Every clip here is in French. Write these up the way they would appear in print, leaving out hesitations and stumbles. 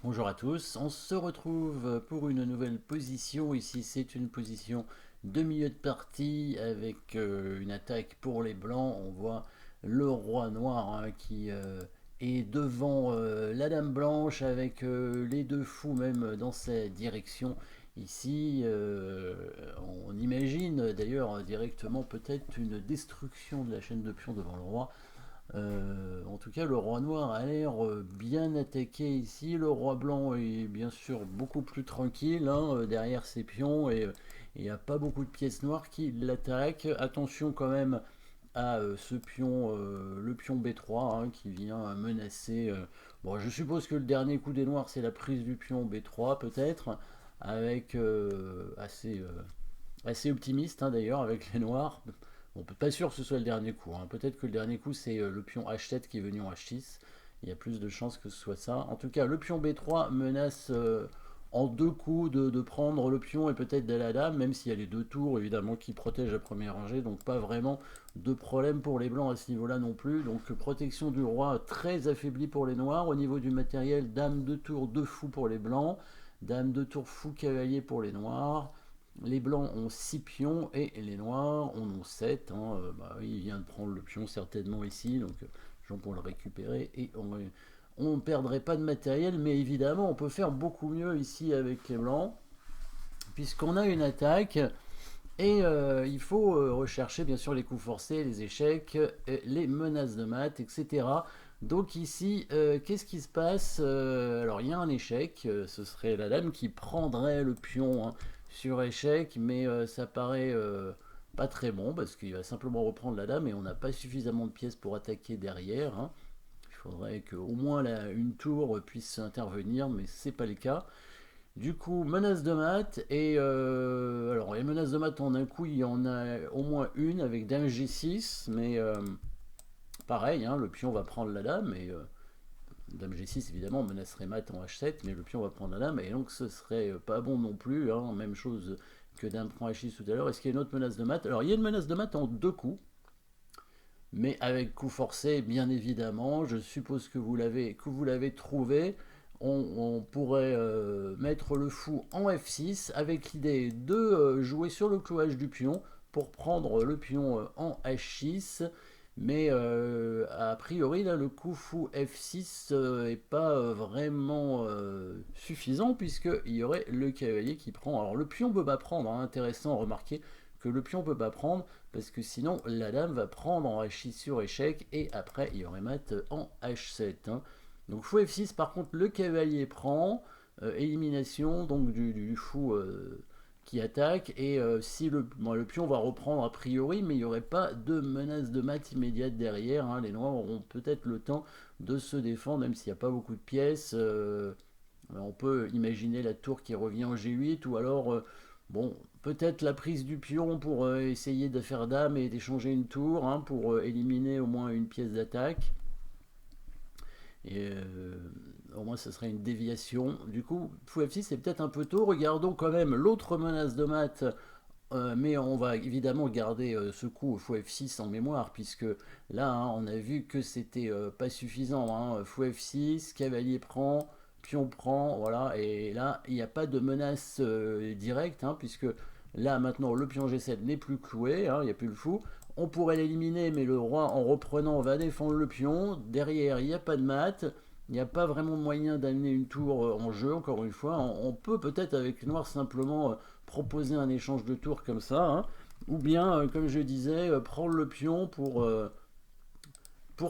Bonjour à tous, on se retrouve pour une nouvelle position. Ici, c'est une position de milieu de partie avec une attaque pour les blancs. On voit le roi noir qui est devant la dame blanche avec les deux fous même dans sa direction. Ici, on imagine d'ailleurs directement peut-être une destruction de la chaîne de pions devant le roi. En tout cas, le roi noir a l'air bien attaqué ici. Le roi blanc est bien sûr beaucoup plus tranquille derrière ses pions et il n'y a pas beaucoup de pièces noires qui l'attaquent. Attention quand même à ce pion, le pion B3 qui vient menacer. Bon, je suppose que le dernier coup des noirs, c'est la prise du pion B3 peut-être, avec assez optimiste d'ailleurs avec les noirs. Bon, pas sûr que ce soit le dernier coup. Peut-être que le dernier coup c'est le pion H7 qui est venu en H6. Il y a plus de chances que ce soit ça. En tout cas, le pion B3 menace en deux coups de prendre le pion et peut-être de la dame, même s'il y a les deux tours évidemment qui protègent la première rangée. Donc pas vraiment de problème pour les blancs à ce niveau-là non plus. Donc protection du roi très affaiblie pour les noirs. Au niveau du matériel, dame de tour, deux fous pour les blancs. Dame de tour, fou cavalier pour les noirs. Les blancs ont 6 pions et les noirs en ont 7. Bah oui, il vient de prendre le pion certainement ici, donc gens pour le récupérer et on ne perdrait pas de matériel, mais évidemment on peut faire beaucoup mieux ici avec les blancs, puisqu'on a une attaque et il faut rechercher bien sûr les coups forcés, les échecs, les menaces de mat, etc. Donc ici, qu'est-ce qui se passe? Alors il y a un échec, ce serait la dame qui prendrait le pion sur échec, mais ça paraît pas très bon parce qu'il va simplement reprendre la dame et on n'a pas suffisamment de pièces pour attaquer derrière. Il faudrait qu'au moins une tour puisse intervenir, mais c'est pas le cas. Du coup, menace de mat, et alors les menaces de mat en un coup, il y en a au moins une avec dame G6, mais pareil, le pion va prendre la dame, et dame G6 évidemment menacerait mat en H7, mais le pion va prendre la dame, et donc ce serait pas bon non plus, même chose que dame prend H6 tout à l'heure. Est-ce qu'il y a une autre menace de mat? Alors il y a une menace de mat en deux coups, mais avec coup forcé, bien évidemment. Je suppose que vous l'avez trouvé. On pourrait mettre le fou en F6 avec l'idée de jouer sur le clouage du pion pour prendre le pion en H6. Mais a priori, là, le coup fou F6 est pas vraiment suffisant puisqu'il y aurait le cavalier qui prend. Alors le pion peut pas prendre, intéressant, remarquez que le pion peut pas prendre parce que sinon la dame va prendre en H6 sur échec et après il y aurait mat en H7. Donc fou F6, par contre le cavalier prend, élimination donc du fou qui attaque, et si le pion va reprendre a priori, mais il n'y aurait pas de menace de mat immédiate derrière. Les noirs auront peut-être le temps de se défendre même s'il n'y a pas beaucoup de pièces. On peut imaginer la tour qui revient en G8, ou alors bon, peut-être la prise du pion pour essayer de faire dame et d'échanger une tour pour éliminer au moins une pièce d'attaque. Et au moins, ce serait une déviation. Du coup, fou F6, c'est peut-être un peu tôt. Regardons quand même l'autre menace de mat. Mais on va évidemment garder ce coup fou F6 en mémoire, puisque là, on a vu que c'était pas suffisant. Fou F6, cavalier prend, pion prend, voilà. Et là, il n'y a pas de menace directe, puisque là, maintenant, le pion G7 n'est plus cloué, il n'y a plus le fou. On pourrait l'éliminer, mais le roi, en reprenant, va défendre le pion. Derrière, il n'y a pas de mat. Il n'y a pas vraiment moyen d'amener une tour en jeu, encore une fois. On peut peut-être avec noir simplement proposer un échange de tours comme ça, ou bien, comme je disais, prendre le pion pour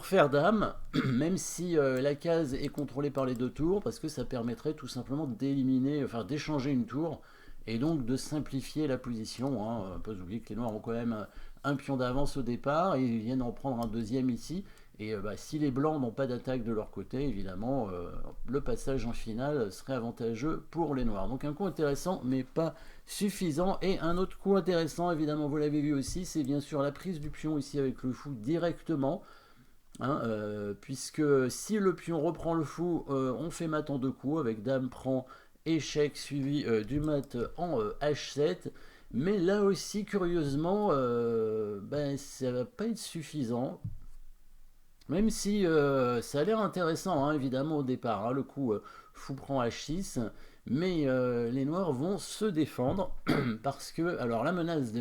faire dame, même si la case est contrôlée par les deux tours, parce que ça permettrait tout simplement d'éliminer, enfin d'échanger une tour, et donc de simplifier la position. On peut oublier que les noirs ont quand même un pion d'avance au départ, et ils viennent en prendre un deuxième ici. Et si les blancs n'ont pas d'attaque de leur côté, évidemment, le passage en finale serait avantageux pour les noirs. Donc un coup intéressant, mais pas suffisant. Et un autre coup intéressant, évidemment, vous l'avez vu aussi, c'est bien sûr la prise du pion ici avec le fou directement. Puisque si le pion reprend le fou, on fait mat en deux coups, avec dame prend échec suivi du mat en H7. Mais là aussi, curieusement, ça va pas être suffisant. Même si ça a l'air intéressant, hein, évidemment, au départ, hein, le coup fou prend H6, mais les noirs vont se défendre, parce que, alors la menace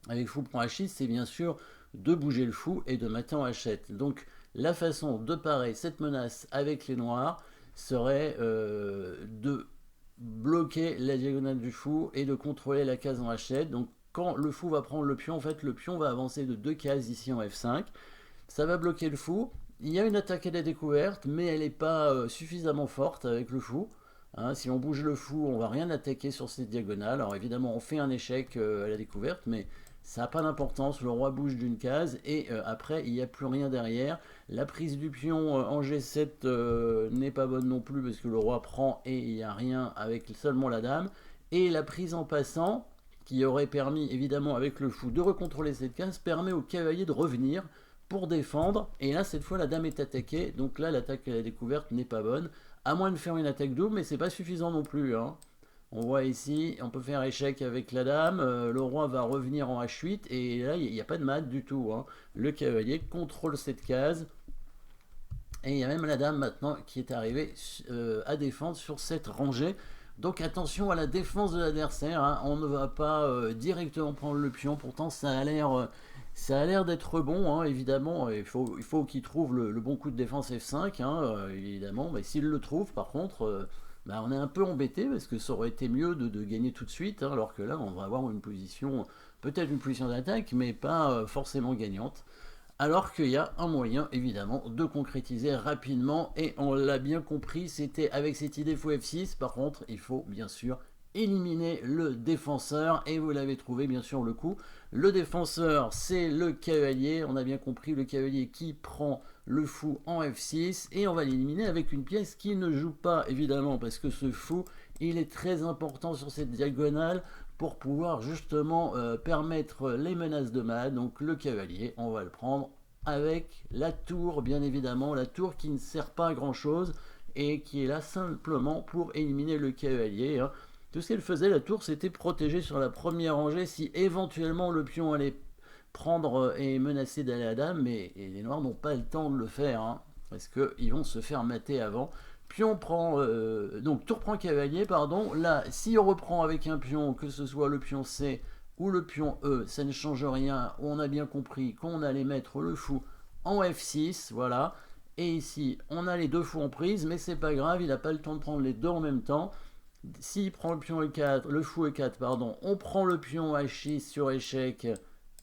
avec fou prend H6, c'est bien sûr de bouger le fou et de mater en H7. Donc la façon de parer cette menace avec les noirs serait de bloquer la diagonale du fou et de contrôler la case en H7. Donc quand le fou va prendre le pion, en fait le pion va avancer de 2 cases ici en F5. Ça va bloquer le fou. Il y a une attaque à la découverte, mais elle n'est pas suffisamment forte avec le fou. Hein, si on bouge le fou, on va rien attaquer sur cette diagonale. Alors évidemment, on fait un échec à la découverte, mais ça n'a pas d'importance. Le roi bouge d'une case et après, il n'y a plus rien derrière. La prise du pion en G7 n'est pas bonne non plus parce que le roi prend et il n'y a rien avec seulement la dame. Et la prise en passant, qui aurait permis évidemment avec le fou de recontrôler cette case, permet au cavalier de revenir pour défendre. Et là, cette fois, la dame est attaquée. Donc là, l'attaque à la découverte n'est pas bonne. À moins de faire une attaque double, mais c'est pas suffisant non plus. Hein. On voit ici, on peut faire échec avec la dame. Le roi va revenir en H8. Et là, il n'y a pas de mat du tout. Hein. Le cavalier contrôle cette case. Et il y a même la dame maintenant qui est arrivée à défendre sur cette rangée. Donc attention à la défense de l'adversaire. Hein. On ne va pas directement prendre le pion. Pourtant, ça a l'air d'être bon, hein, évidemment. Il faut qu'il trouve le bon coup de défense F5, hein, évidemment. Mais s'il le trouve, par contre, bah, on est un peu embêté parce que ça aurait été mieux de gagner tout de suite. Hein, alors que là, on va avoir une position, peut-être une position d'attaque, mais pas forcément gagnante. Alors qu'il y a un moyen, évidemment, de concrétiser rapidement. Et on l'a bien compris, c'était avec cette idée fou F6. Par contre, il faut bien sûr éliminer le défenseur. Et vous l'avez trouvé, bien sûr, le coup. Le défenseur, c'est le cavalier. On a bien compris, le cavalier qui prend le fou en F6. Et on va l'éliminer avec une pièce qui ne joue pas, évidemment, parce que ce fou, il est très important sur cette diagonale pour pouvoir justement permettre les menaces de mat. Donc le cavalier, on va le prendre avec la tour, bien évidemment, la tour qui ne sert pas à grand chose et qui est là simplement pour éliminer le cavalier. Hein. Tout ce qu'elle faisait, la tour, c'était protéger sur la première rangée si éventuellement le pion allait prendre et menacer d'aller à dame, mais les noirs n'ont pas le temps de le faire, hein, parce qu'ils vont se faire mater avant. Pion prend, donc tour prend cavalier, pardon. Là, si on reprend avec un pion, que ce soit le pion C ou le pion E, ça ne change rien. On a bien compris qu'on allait mettre le fou en F6, voilà. Et ici, on a les deux fous en prise, mais c'est pas grave, il n'a pas le temps de prendre les deux en même temps. S'il prend le pion E4, le fou E4, pardon, on prend le pion H6 sur échec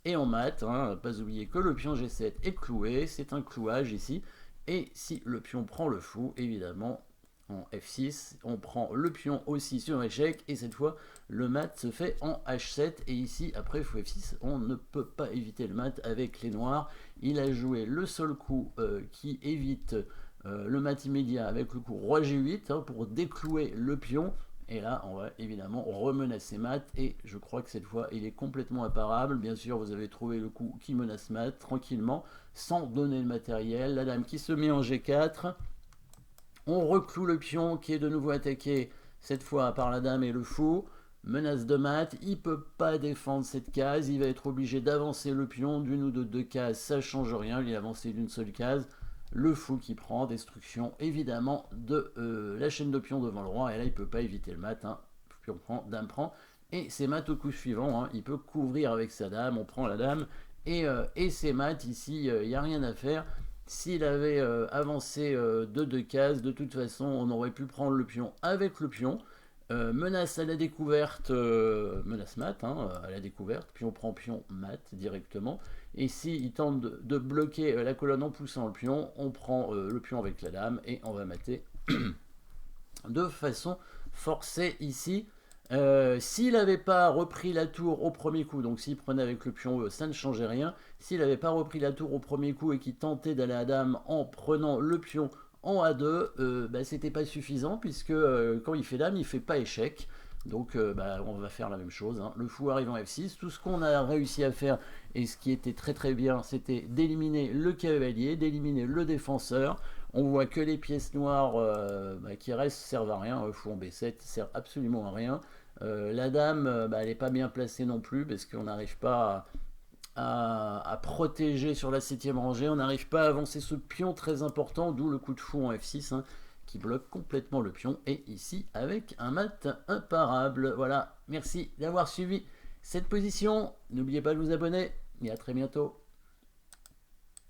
et on mate. Hein, pas oublier que le pion G7 est cloué, c'est un clouage ici. Et si le pion prend le fou, évidemment, en F6, on prend le pion aussi sur échec, et cette fois, le mat se fait en H7, et ici, après fou F6, on ne peut pas éviter le mat avec les noirs. Il a joué le seul coup qui évite le mat immédiat avec le coup roi G8 hein, pour déclouer le pion. Et là, on va évidemment remenacer mat. Et je crois que cette fois, il est complètement imparable. Bien sûr, vous avez trouvé le coup qui menace mat tranquillement, sans donner le matériel. La dame qui se met en G4. On recloue le pion qui est de nouveau attaqué, cette fois par la dame et le fou. Menace de mat, il ne peut pas défendre cette case. Il va être obligé d'avancer le pion d'une ou de deux cases. Ça ne change rien, il est avancé d'une seule case. Le fou qui prend, destruction évidemment de la chaîne de pions devant le roi. Et là, il ne peut pas éviter le mat. Hein. Pion prend, dame prend. Et c'est mat au coup suivant. Hein. Il peut couvrir avec sa dame. On prend la dame. Et c'est mat. Ici, il n'y a rien à faire. S'il avait avancé de deux cases, de toute façon, on aurait pu prendre le pion avec le pion. Menace à la découverte, menace mat hein, à la découverte, puis on prend pion mat directement. Et s'il tente de bloquer la colonne en poussant le pion, on prend le pion avec la dame et on va mater de façon forcée ici. S'il n'avait pas repris la tour au premier coup, donc s'il prenait avec le pion E, ça ne changeait rien. S'il n'avait pas repris la tour au premier coup et qu'il tentait d'aller à dame en prenant le pion en A2, bah, c'était pas suffisant puisque quand il fait dame, il fait pas échec. Donc bah, on va faire la même chose. Hein. Le fou arrive en F6. Tout ce qu'on a réussi à faire et ce qui était très très bien, c'était d'éliminer le cavalier, d'éliminer le défenseur. On voit que les pièces noires bah, qui restent servent à rien. Le fou en B7 sert absolument à rien. La dame, bah, elle n'est pas bien placée non plus parce qu'on n'arrive pas à protéger sur la 7ème rangée. On n'arrive pas à avancer ce pion très important, d'où le coup de fou en F6 hein, qui bloque complètement le pion. Et ici avec un mat imparable. Voilà, merci d'avoir suivi cette position. N'oubliez pas de vous abonner et à très bientôt.